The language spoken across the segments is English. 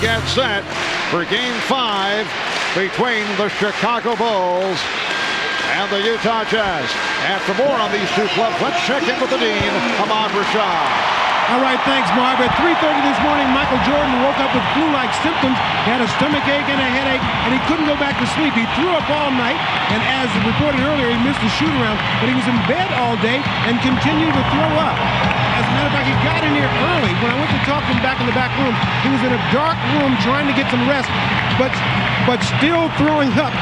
Get set for Game 5 between the Chicago Bulls and the Utah Jazz. And for more on these two clubs, let's check in with the dean, Ahmad Rashad. All right, thanks, Marv. At 3:30 this morning, Michael Jordan woke up with flu-like symptoms. He had a stomach ache and a headache, and he couldn't go back to sleep. He threw up all night, and as reported earlier, he missed the shoot-around, but he was in bed all day and continued to throw up. As a matter of fact, he got in here early. When I went to talk to him back in the back room, he was in a dark room trying to get some rest, but still throwing up.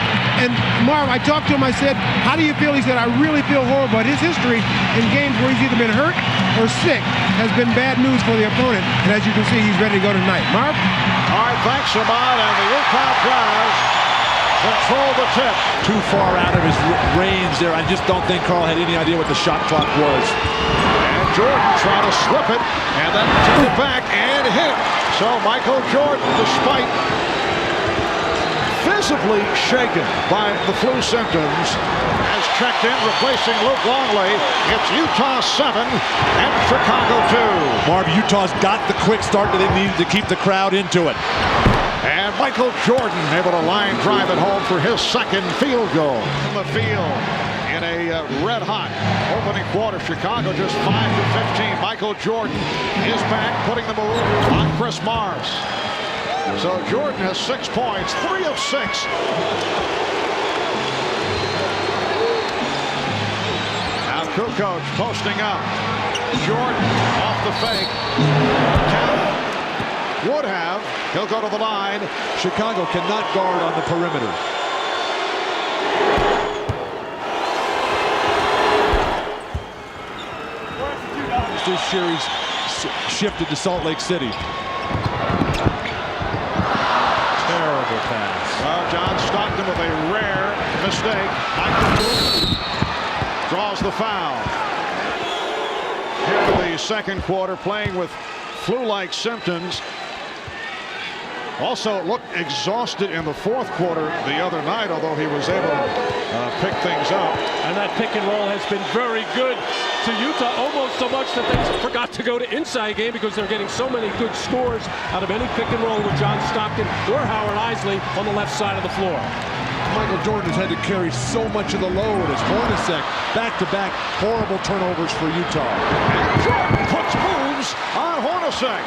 And Marv, I talked to him, I said, how do you feel? He said, I really feel horrible. But his history in games where he's either been hurt or sick has been bad news for the opponent. And as you can see, he's ready to go tonight. Marv? All right, thanks, Ahmad. And the Utah Jazz control the tip. Too far out of his range there. I just don't think Carl had any idea what the shot clock was. And Jordan trying to slip it and then took it back and hit. So Michael Jordan, despite visibly shaken by the flu symptoms, has checked in, replacing Luke Longley. It's Utah 7 and Chicago 2. Marv, Utah's got the quick start that they needed to keep the crowd into it. And Michael Jordan able to line drive it home for his second field goal. In the field in a red-hot opening quarter. Chicago just 5 for 15. Michael Jordan is back, putting the move on Chris Morris. So Jordan has 6 points, 3 of 6. Now Kukoc posting up. Jordan off the fake. Would have. He'll go to the line. Chicago cannot guard on the perimeter. This series shifted to Salt Lake City. Terrible pass. Well, John Stockton with a rare mistake. Michael draws the foul. Here in the second quarter, playing with flu-like symptoms. Also looked exhausted in the fourth quarter the other night, although he was able to pick things up. And that pick and roll has been very good to Utah, almost so much that they forgot to go to inside game because they're getting so many good scores out of any pick and roll with John Stockton or Howard Eisley on the left side of the floor. Michael Jordan has had to carry so much of the load as Hornacek back-to-back horrible turnovers for Utah. And Jordan puts moves on Hornacek.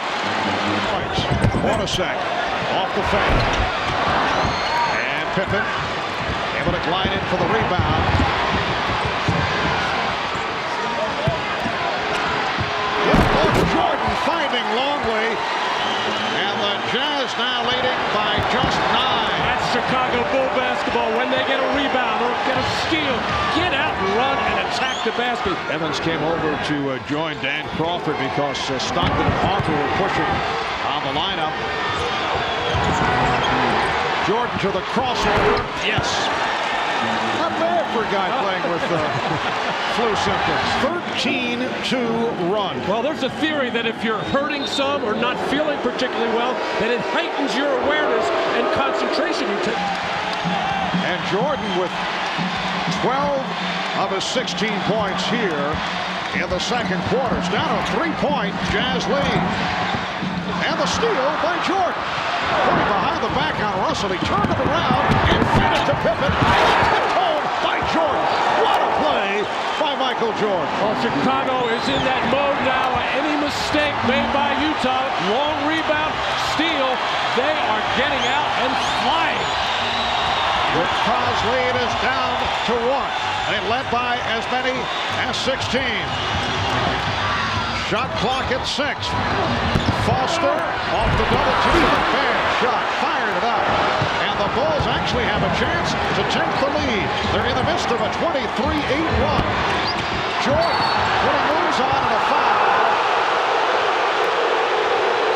Hornacek off the fake. And Pippen able to glide in for the rebound. Jordan finding Longley. And the Jazz now leading by just 9. That's Chicago Bull basketball. When they get a rebound or get a steal, get out and run and attack the basket. Evans came over to join Dan Crawford because Stockton and Harper were pushing on the lineup. Jordan to the crossover. Yes. Not bad for a guy playing with flu symptoms. 13-2 run. Well, there's a theory that if you're hurting some or not feeling particularly well, that it heightens your awareness and concentration. And Jordan with 12 of his 16 points here in the second quarter. It's down a 3-point Jazz lead. And the steal by Jordan. Putting behind the back on Russell. He turned it around and fed it to Pippen. Tipped home by Jordan. What a play by Michael Jordan. Well, Chicago is in that mode now. Any mistake made by Utah, long rebound, steal, they are getting out and flying. Utah's lead is down to 1. They led by as many as 16. Shot clock at 6. Foster off the double team. Fair shot. Fired it up. And the Bulls actually have a chance to take the lead. They're in the midst of a 23-8 run. Jordan putting moves on and a foul.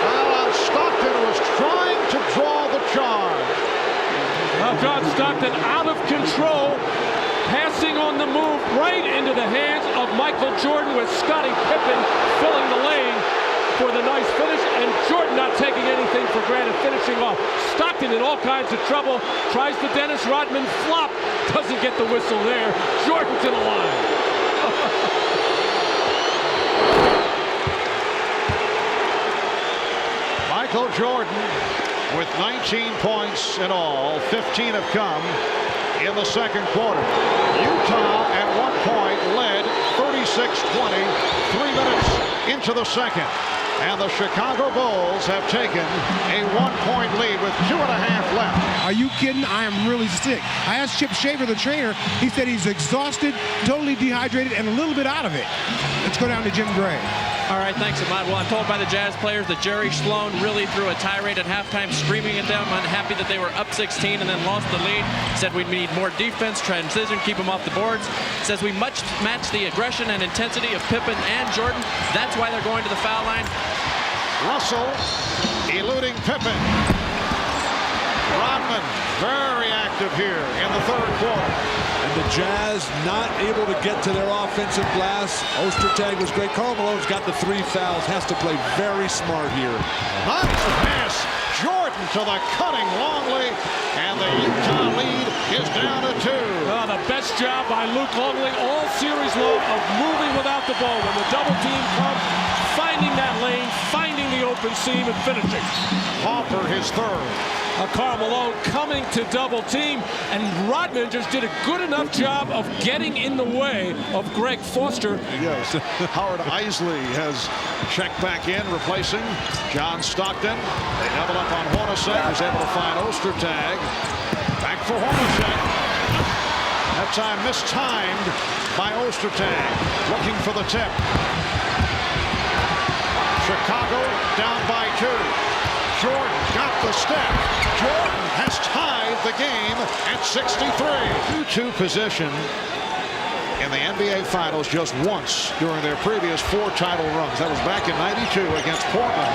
Foul on Stockton, who was trying to draw the charge. Well, John Stockton out of control. Passing on the move right into the hands of Michael Jordan with Scottie Pippen filling the lane for the nice finish, and Jordan not taking anything for granted, finishing off. Stockton in all kinds of trouble, tries the Dennis Rodman flop, doesn't get the whistle there. Jordan to the line. Michael Jordan with 19 points in all. 15 have come in the second quarter. Utah at one point led 36-20, 3 minutes into the second. And the Chicago Bulls have taken a 1-point lead with 2.5 left. Are you kidding? I am really sick. I asked Chip Shaver, the trainer. He said he's exhausted, totally dehydrated, and a little bit out of it. Let's go down to Jim Gray. All right, thanks, Ahmad. Well, I'm told by the Jazz players that Jerry Sloan really threw a tirade at halftime, screaming at them, unhappy that they were up 16 and then lost the lead. Said we need more defense, transition, keep them off the boards. Says we must match the aggression and intensity of Pippen and Jordan. That's why they're going to the foul line. Russell eluding Pippen. Rodman very active here in the third quarter. And the Jazz not able to get to their offensive glass. Ostertag was great. Karl Malone's got the 3 fouls. Has to play very smart here. Nice pass. Jordan to the cutting Longley. And the Utah lead is down to 2. Oh, the best job by Luke Longley all series long of moving without the ball. When the double team comes, finding that lane, finding the open seam, and finishing. Hopper his third. Karl Malone coming to double team, and Rodman just did a good enough job of getting in the way of Greg Foster. Yes, Howard Isley has checked back in, replacing John Stockton. They double up on Hornacek, who's able to find Ostertag. Back for Hornacek. That time mistimed by Ostertag, looking for the tip. Chicago down by 2. Jordan got the step. Jordan has tied the game at 63. 2-2 position in the NBA Finals just once during their previous 4 title runs. That was back in '92 against Portland.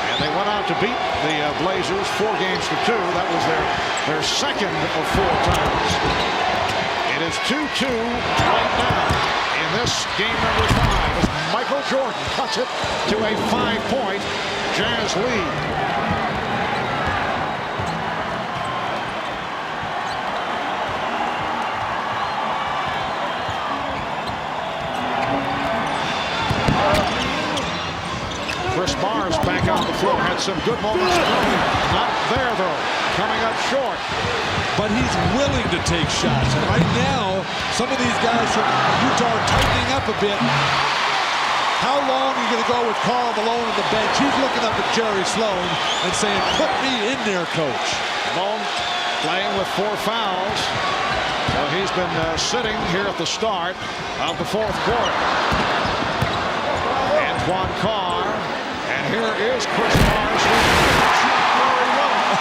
And they went out to beat the Blazers 4 games to 2. That was their second of 4 titles. It is 2-2 right now in this game number 5 as Michael Jordan cuts it to a 5-point Jazz lead. Chris Mars back on the floor, had some good moments. Not there, though. Coming up short. But he's willing to take shots. And right now, some of these guys from Utah are tightening up a bit. How long are you going to go with Karl Malone on the bench? He's looking up at Jerry Sloan and saying, put me in there, coach. Malone playing with 4 fouls. So he's been sitting here at the start of the fourth quarter. Antoine Carr. And here is Chris Mars.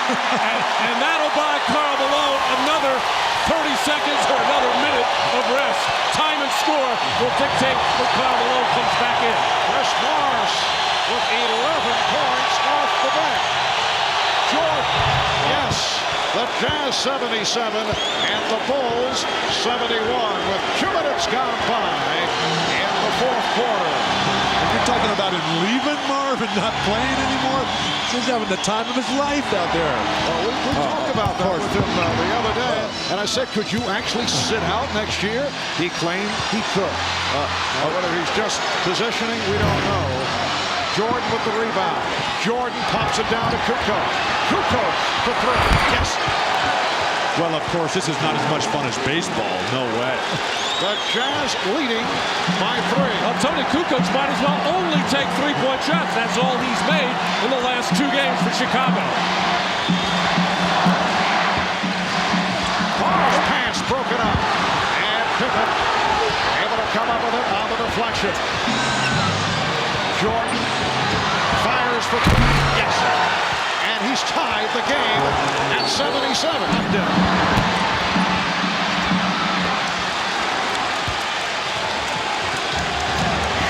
and that'll buy Karl Malone another 30 seconds or another minute of rest. Time and score will dictate when Karl Malone comes back in. Chris Mars with 11 points off the bench. Jordan, yes, the Jazz 77 and the Bulls 71 with 2 minutes gone by in the fourth quarter. You're talking about him leaving Marvin, not playing anymore. He's having the time of his life out there. Well, we talked about that with him the other day. And I said, could you actually sit out next year? He claimed he could. Now, whether he's just positioning, we don't know. Jordan with the rebound. Jordan pops it down to Kukoc. Kukoc for 3. Yes. Well, of course, this is not as much fun as baseball. No way. The Jazz leading by 3. Well, Tony Kukoc might as well only take 3-point shots. That's all he's made in the last 2 games for Chicago. Carr's pass broken up. And Pippen able to come up with it on the deflection. Jordan fires for 3. Yes. And he's tied the game at 77.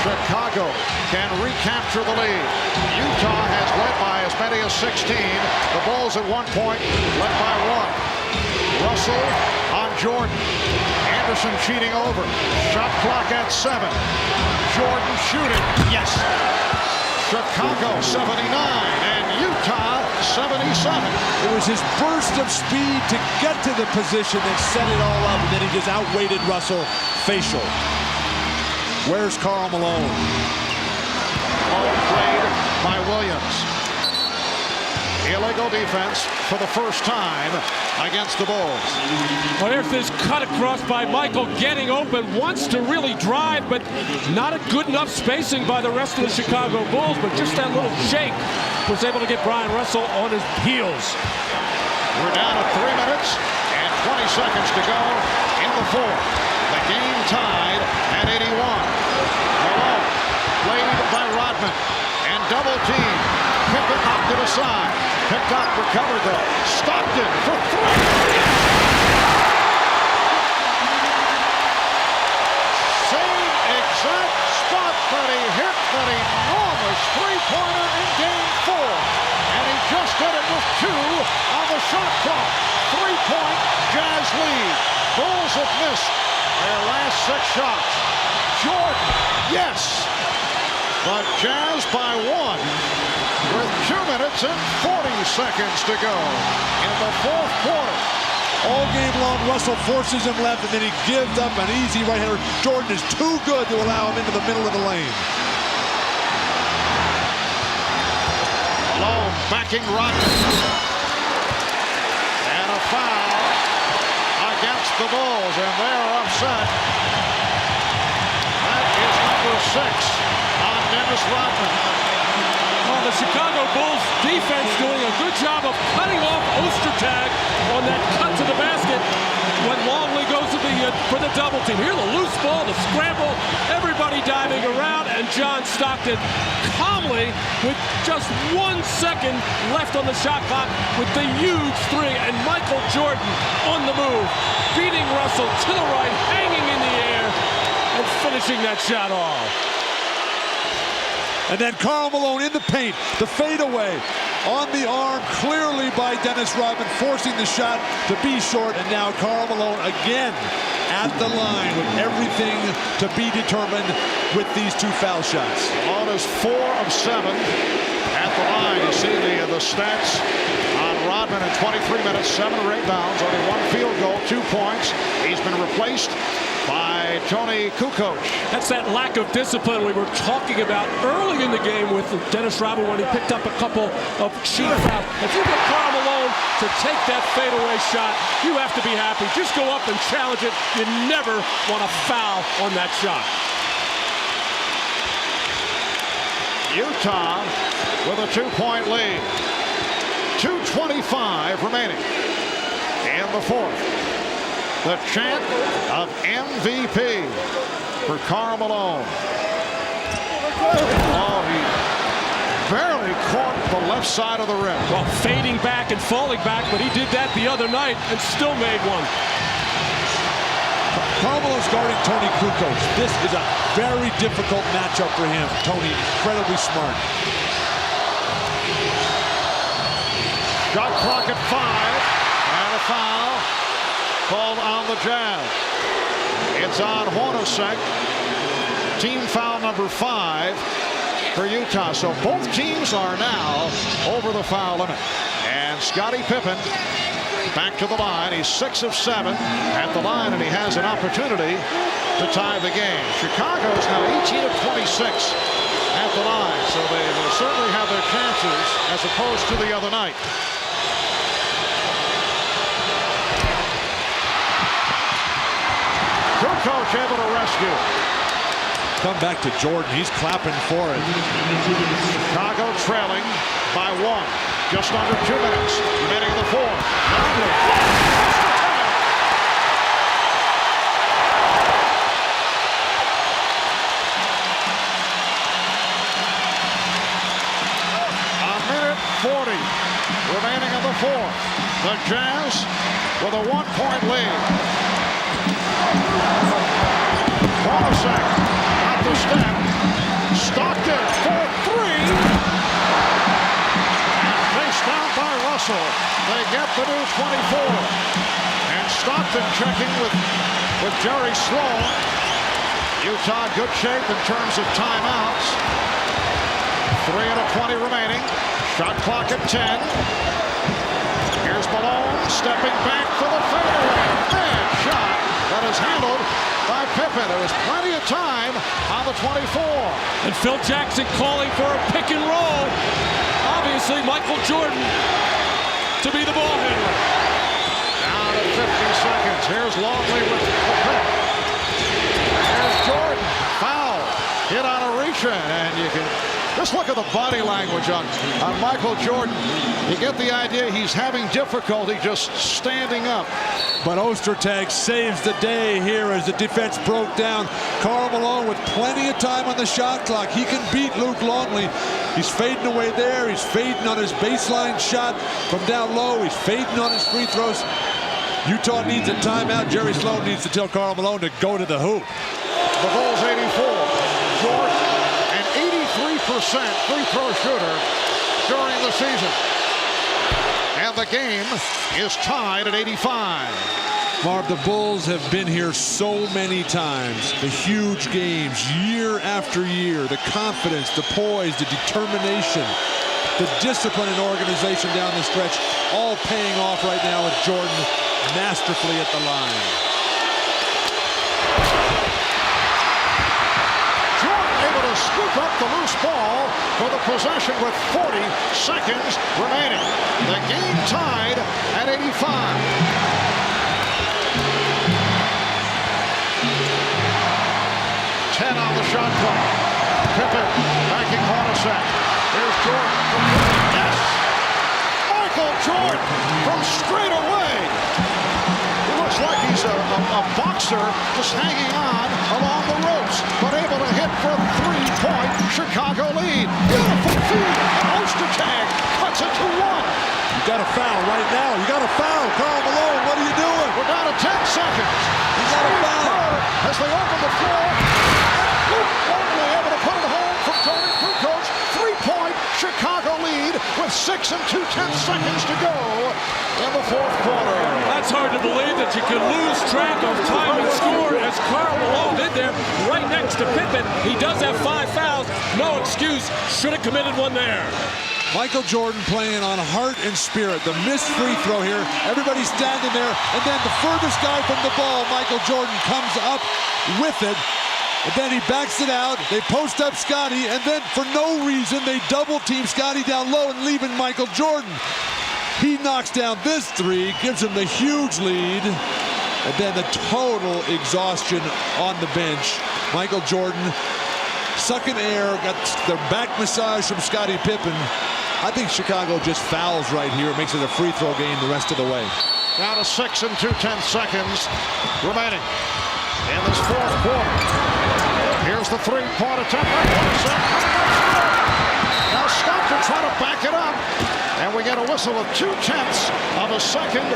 Chicago can recapture the lead. Utah has led by as many as 16. The Bulls at one point led by 1. Russell on Jordan. Anderson cheating over. Shot clock at 7. Jordan shooting. Yes. Chicago 79 and Utah 77. It was his burst of speed to get to the position that set it all up, and then he just outweighted Russell facial. Where's Karl Malone? Ball played by Williams. illegal defense for the first time against the Bulls. Well, there's this cut across by Michael, getting open, wants to really drive, but not a good enough spacing by the rest of the Chicago Bulls, but just that little shake was able to get Brian Russell on his heels. We're down to 3 minutes and 20 seconds to go in the fourth. The game tied at 81. Malone played by Rodman and double team. Pippen knocked it aside. Picked up, recovered though. Stockton for three. Same exact spot that he hit that enormous three-pointer in game 4. And he just did it with 2 on the shot clock. 3-point Jazz lead. Bulls have missed their last 6 shots. Jordan, yes. But Jazz by 1 with 2 minutes and 40 seconds to go in the fourth quarter. All game long, Russell forces him left, and then he gives up an easy right-hander. Jordan is too good to allow him into the middle of the lane. Malone backing Rodman. And a foul against the Bulls, and they're upset. That is number 6 on Dennis Rodman. Well, the Chicago Bulls defense doing a good job of cutting off Ostertag on that cut to the basket when Longley goes to for the double team. Here, the loose ball, the scramble, everybody diving around, and John Stockton calmly, with just 1 second left on the shot clock, with the huge 3, and Michael Jordan on the move, beating Russell to the right, hanging in the air, and finishing that shot off. And then Karl Malone in the paint, the fadeaway on the arm, clearly by Dennis Rodman, forcing the shot to be short. And now Karl Malone again at the line with everything to be determined with these 2 foul shots. Malone is 4 of 7 at the line. You see the stats on Rodman in 23 minutes, 7 rebounds, only 1 field goal, 2 points. He's been replaced by Tony Kukoc. That's that lack of discipline we were talking about early in the game with Dennis Rodman when he picked up a couple of cheap fouls. If you get Karl Malone to take that fadeaway shot, you have to be happy. Just go up and challenge it. You never want to foul on that shot. Utah with a 2-point lead. 2:25 remaining in the fourth. The chant of MVP for Karl Malone. Oh, he barely caught the left side of the rim. Well, fading back and falling back, but he did that the other night and still made one. Karl Malone's guarding Tony Kukoc. This is a very difficult matchup for him. Tony, incredibly smart. Shot clock at 5, and a foul called on the Jazz. It's on Hornacek. Team foul number 5 for Utah. So both teams are now over the foul limit. And Scottie Pippen back to the line. He's 6 of 7 at the line, and he has an opportunity to tie the game. Chicago is now 18 of 26 at the line. So they will certainly have their chances as opposed to the other night. Kukoc able to rescue. Come back to Jordan. He's clapping for it. Chicago trailing by 1. Just under 2 minutes remaining in the fourth. A minute 40 remaining in the fourth. The Jazz with a 1-point lead. Hornacek at the step. Stockton for 3. And faced down by Russell. They get the new 24. And Stockton checking with Jerry Sloan. Utah good shape in terms of timeouts. 3:20 remaining. Shot clock at 10. Here's Malone stepping back for the fadeaway. Bad shot that is handled by Pippen. There was plenty of time on the 24. And Phil Jackson calling for a pick and roll. obviously Michael Jordan to be the ball handler. Down to 50 seconds. Here's Longley with the pick. There's Jordan. Foul. Hit on a reach-in, and you can just look at the body language on Michael Jordan. You get the idea he's having difficulty just standing up. But Ostertag saves the day here as the defense broke down. Karl Malone with plenty of time on the shot clock. He can beat Luke Longley. He's fading away there. He's fading on his baseline shot from down low. He's fading on his free throws. Utah needs a timeout. Jerry Sloan needs to tell Karl Malone to go to the hoop. The Bulls 84. Jordan, an 83% free throw shooter during the season. And the game is tied at 85. Marv, the Bulls have been here so many times. The huge games, year after year. The confidence, the poise, the determination, the discipline and organization down the stretch, all paying off right now with Jordan masterfully at the line. Jordan able to scoop up the loose ball for the possession with 40 seconds remaining. The game tied at 85. On the shot clock. Pippen backing Hornacek. Here's Jordan from yes! Michael Jordan from straight away. He looks like he's a boxer just hanging on along the ropes, but able to hit for a 3-point Chicago lead. Beautiful feed. Ostertag cuts it to 1. You got a foul right now. You got a foul. Karl Malone, what are you doing? We're down to 10 seconds. You got a foul. As they open the floor. Longley able to put it home from Tony Kukoc. 3-point Chicago lead with 6 2/10 seconds to go in the fourth quarter. That's hard to believe that you can lose track of time and score as Karl Malone did there right next to Pippen. He does have 5 fouls. No excuse. Should have committed one there. Michael Jordan playing on heart and spirit. The missed free throw here. Everybody's standing there. And then the furthest guy from the ball, Michael Jordan, comes up with it. And then he backs it out. They post up Scotty. And then for no reason, they double team Scotty down low and leaving Michael Jordan. He knocks down this three, gives him the huge lead. And then the total exhaustion on the bench. Michael Jordan sucking air, got the back massage from Scottie Pippen. I think Chicago just fouls right here. Makes it a free throw game the rest of the way. Down to 6 2/10 seconds remaining in this fourth quarter. Here's the 3-point attempt. Now Stockton trying to back it up. And we get a whistle with 2/10 of a second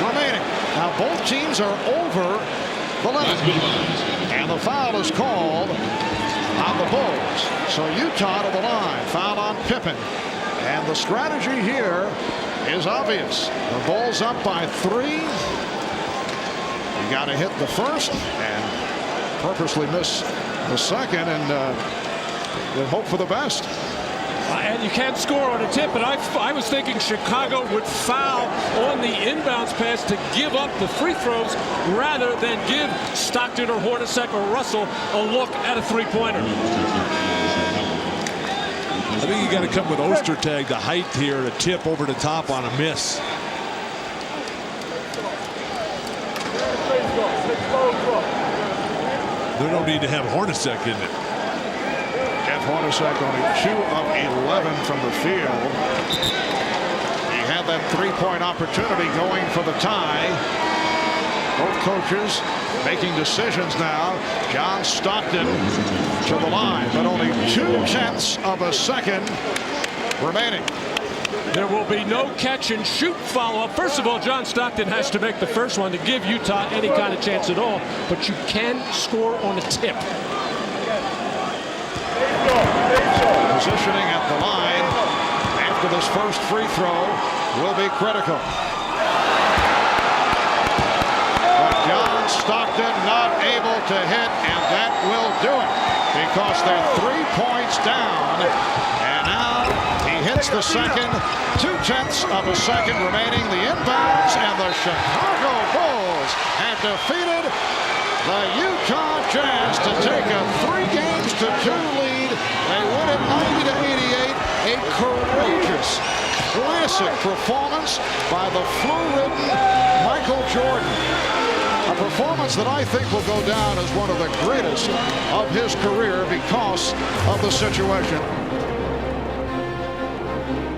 remaining. Now both teams are over the limit. And the foul is called on the Bulls. So Utah to the line. Foul on Pippen. And the strategy here is obvious. The Bulls up by 3. You got to hit the first and purposely miss the second and hope for the best. And you can't score on a tip, but I was thinking Chicago would foul on the inbounds pass to give up the free throws rather than give Stockton or Hornacek or Russell a look at a three-pointer. I think you got to come with Ostertag, the height here, to tip over the top on a miss. They don't need to have Hornacek in it. Hornacek only 2 of 11 from the field. He had that 3-point opportunity going for the tie. Both coaches making decisions now. John Stockton to the line, but only 2/10 of a second remaining. There will be no catch and shoot follow-up. First of all, John Stockton has to make the first one to give Utah any kind of chance at all, but you can score on a tip. Positioning at the line after this first free throw will be critical. But John Stockton not able to hit, and that will do it because they're 3 points down. And now he hits the second. 2/10 of a second remaining. The inbounds, and the Chicago Bulls have defeated the Utah Jazz to take a 3-2 lead. They win it 90-88. A career outrageous, classic performance by the flu-ridden Michael Jordan. A performance that I think will go down as one of the greatest of his career because of the situation.